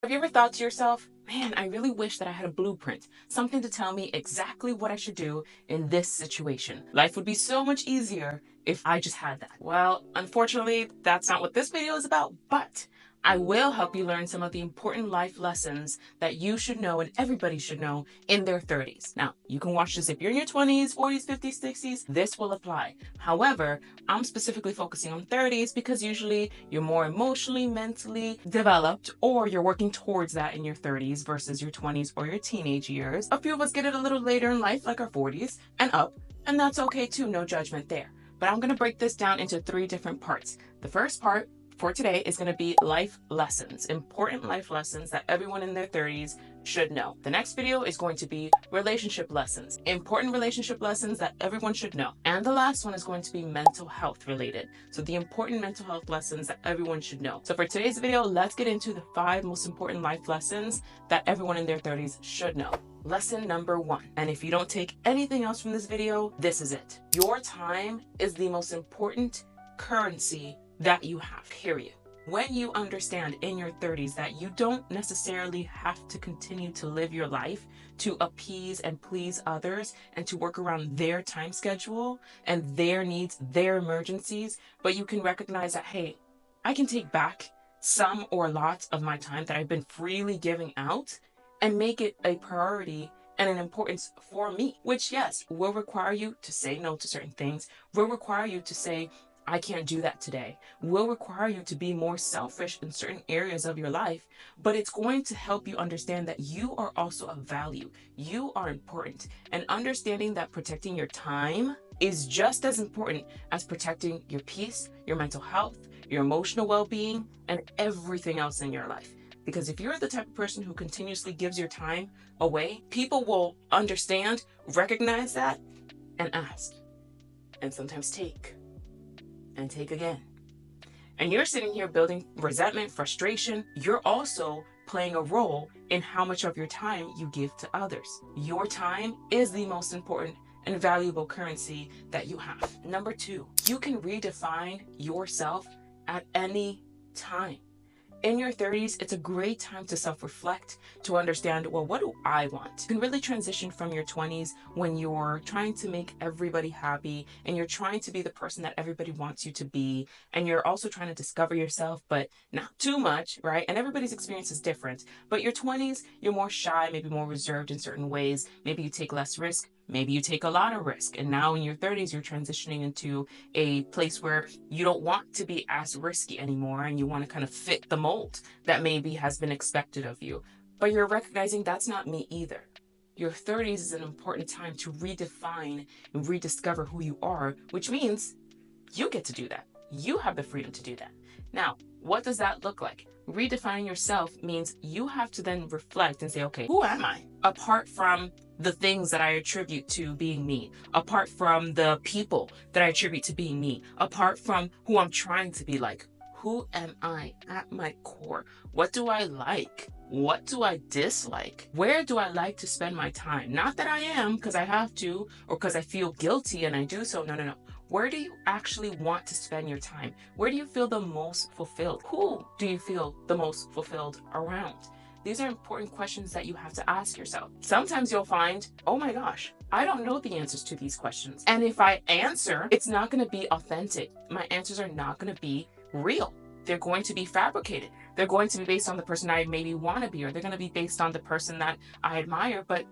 Have you ever thought to yourself, man, I really wish that I had a blueprint, something to tell me exactly what I should do in this situation. Life would be so much easier if I just had that. Well, unfortunately, that's not what this video is about, but I will help you learn some of the important life lessons that you should know and everybody should know in their 30s. Now, you can watch this if you're in your 20s, 40s, 50s, 60s, this will apply. However, I'm specifically focusing on 30s because usually you're more emotionally, mentally developed, or you're working towards that in your 30s versus your 20s or your teenage years. A few of us get it a little later in life, like our 40s and up, and that's okay too, no judgment there. But I'm going to break this down into 3 different parts. The first part for today is going to be life lessons, important life lessons that everyone in their 30s should know. The next video is going to be relationship lessons, important relationship lessons that everyone should know. And the last one is going to be mental health related. So the important mental health lessons that everyone should know. So for today's video, let's get into the 5 most important life lessons that everyone in their 30s should know. Lesson number 1. And if you don't take anything else from this video, this is it. Your time is the most important currency that you have, period. When you understand in your 30s that you don't necessarily have to continue to live your life to appease and please others and to work around their time schedule and their needs, their emergencies, but you can recognize that, hey, I can take back some or lots of my time that I've been freely giving out and make it a priority and an importance for me, which, yes, will require you to say no to certain things, will require you to say, I can't do that today, will require you to be more selfish in certain areas of your life, but it's going to help you understand that you are also of value. You are important. And understanding that protecting your time is just as important as protecting your peace, your mental health, your emotional well-being, and everything else in your life. Because if you're the type of person who continuously gives your time away, people will understand, recognize that, and ask, and sometimes take. And take again. And you're sitting here building resentment, frustration. You're also playing a role in how much of your time you give to others. Your time is the most important and valuable currency that you have. Number 2, you can redefine yourself at any time. In your 30s, it's a great time to self-reflect, to understand, well, what do I want? You can really transition from your 20s when you're trying to make everybody happy and you're trying to be the person that everybody wants you to be. And you're also trying to discover yourself, but not too much, right? And everybody's experience is different. But your 20s, you're more shy, maybe more reserved in certain ways. Maybe you take less risk. Maybe you take a lot of risk. And now in your 30s, you're transitioning into a place where you don't want to be as risky anymore and you want to kind of fit the mold that maybe has been expected of you. But you're recognizing that's not me either. Your 30s is an important time to redefine and rediscover who you are, which means you get to do that. You have the freedom to do that. Now, what does that look like? Redefining yourself means you have to then reflect and say, okay, who am I? Apart from the things that I attribute to being me, apart from the people that I attribute to being me, apart from who I'm trying to be like, who am I at my core? What do I like? What do I dislike? Where do I like to spend my time? Not that I am because I have to or because I feel guilty and I do so. No. Where do you actually want to spend your time? Where do you feel the most fulfilled? Who do you feel the most fulfilled around? These are important questions that you have to ask yourself. Sometimes you'll find, oh my gosh, I don't know the answers to these questions. And if I answer, it's not going to be authentic. My answers are not going to be real. They're going to be fabricated. They're going to be based on the person I maybe want to be, or they're going to be based on the person that I admire, but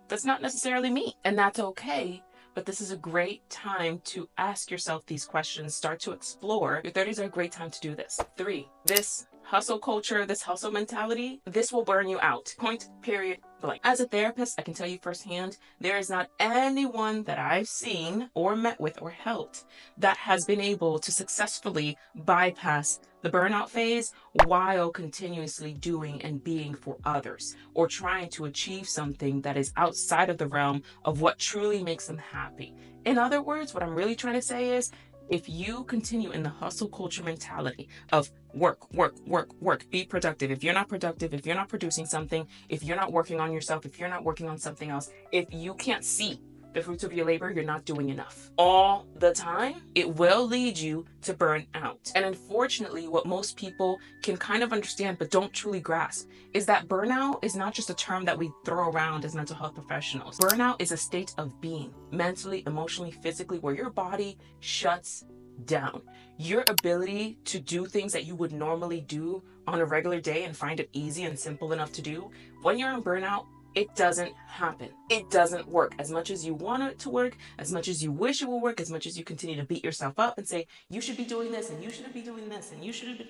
that's not necessarily me. And that's okay. But this is a great time to ask yourself these questions, start to explore. Your 30s are a great time to do this. 3, this hustle culture, this hustle mentality, this will burn you out. Point, period, blank. As a therapist, I can tell you firsthand, there is not anyone that I've seen or met with or helped that has been able to successfully bypass the burnout phase while continuously doing and being for others or trying to achieve something that is outside of the realm of what truly makes them happy. In other words, what I'm really trying to say is, if you continue in the hustle culture mentality of work, be productive. If you're not productive, if you're not producing something, if you're not working on yourself, if you're not working on something else, if you can't see the fruits of your labor, you're not doing enough. All the time, it will lead you to burn out. And unfortunately, what most people can kind of understand but don't truly grasp is that burnout is not just a term that we throw around as mental health professionals. Burnout is a state of being, mentally, emotionally, physically, where your body shuts down. Your ability to do things that you would normally do on a regular day and find it easy and simple enough to do, when you're in burnout, it doesn't happen. It doesn't work. As much as you want it to work, as much as you wish it will work, as much as you continue to beat yourself up and say, you should be doing this and you shouldn't be doing this and you should be,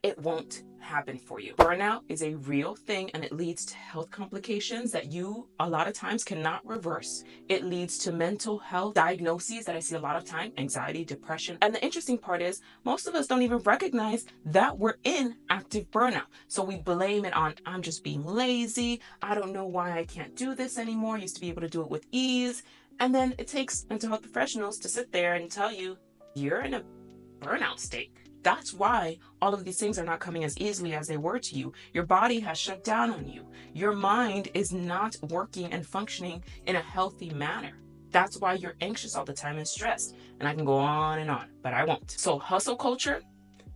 it won't happen for you. Burnout is a real thing, and it leads to health complications that you a lot of times cannot reverse. It leads to mental health diagnoses that I see a lot of time, anxiety, depression. And the interesting part is most of us don't even recognize that we're in active burnout. So we blame it on, I'm just being lazy. I don't know why I can't do this anymore. I used to be able to do it with ease. And then it takes mental health professionals to sit there and tell you, you're in a burnout state. That's why all of these things are not coming as easily as they were to you. Your body has shut down on you. Your mind is not working and functioning in a healthy manner. That's why you're anxious all the time and stressed. And I can go on, but I won't. So hustle culture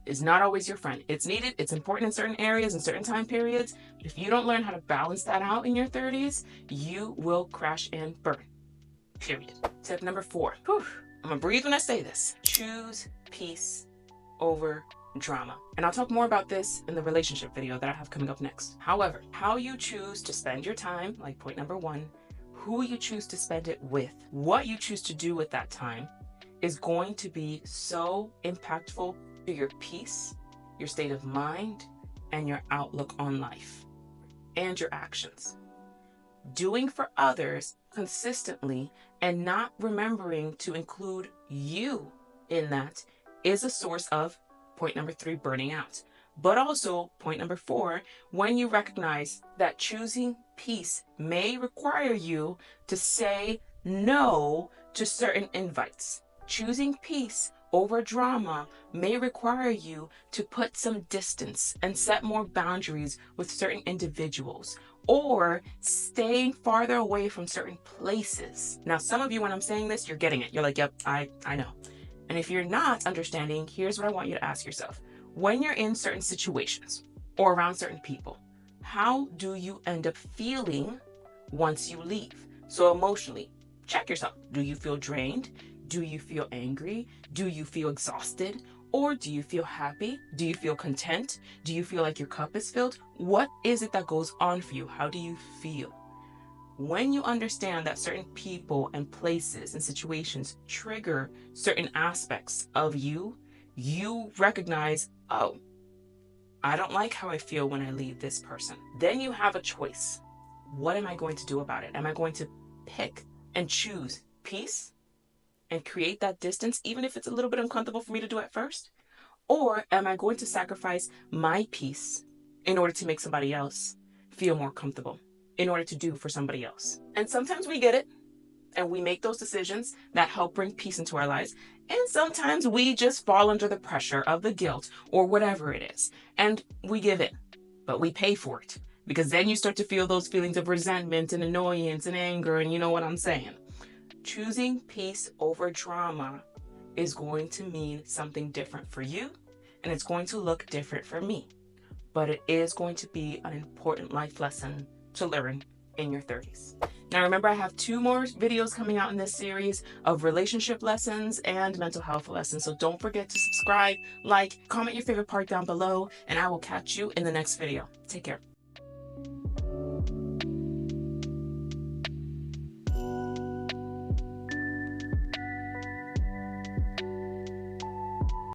is not always your friend. It's needed. It's important in certain areas and certain time periods. But if you don't learn how to balance that out in your 30s, you will crash and burn. Period. Tip number 4. I'm gonna breathe when I say this. Choose peace over drama. And I'll talk more about this in the relationship video that I have coming up next. However, how you choose to spend your time, like point number 1, who you choose to spend it with, what you choose to do with that time is going to be so impactful to your peace, your state of mind, and your outlook on life, and your actions. Doing for others consistently and not remembering to include you in that is a source of point number 3, burning out. But also point number 4, when you recognize that choosing peace may require you to say no to certain invites. Choosing peace over drama may require you to put some distance and set more boundaries with certain individuals, or staying farther away from certain places. Now, some of you, when I'm saying this, you're getting it. You're like, yep, I know. And if you're not understanding, here's what I want you to ask yourself. When you're in certain situations or around certain people, how do you end up feeling once you leave? So emotionally, check yourself. Do you feel drained? Do you feel angry? Do you feel exhausted? Or do you feel happy? Do you feel content? Do you feel like your cup is filled? What is it that goes on for you? How do you feel? When you understand that certain people and places and situations trigger certain aspects of you, you recognize, oh, I don't like how I feel when I leave this person. Then you have a choice. What am I going to do about it? Am I going to pick and choose peace and create that distance, even if it's a little bit uncomfortable for me to do at first? Or am I going to sacrifice my peace in order to make somebody else feel more comfortable, in order to do for somebody else? And sometimes we get it and we make those decisions that help bring peace into our lives. And sometimes we just fall under the pressure of the guilt or whatever it is, and we give in, but we pay for it, because then you start to feel those feelings of resentment and annoyance and anger, and you know what I'm saying. Choosing peace over drama is going to mean something different for you, and it's going to look different for me, but it is going to be an important life lesson to learn in your 30s. Now remember, I have 2 more videos coming out in this series of relationship lessons and mental health lessons. So don't forget to subscribe, like, comment your favorite part down below, and I will catch you in the next video. Take care.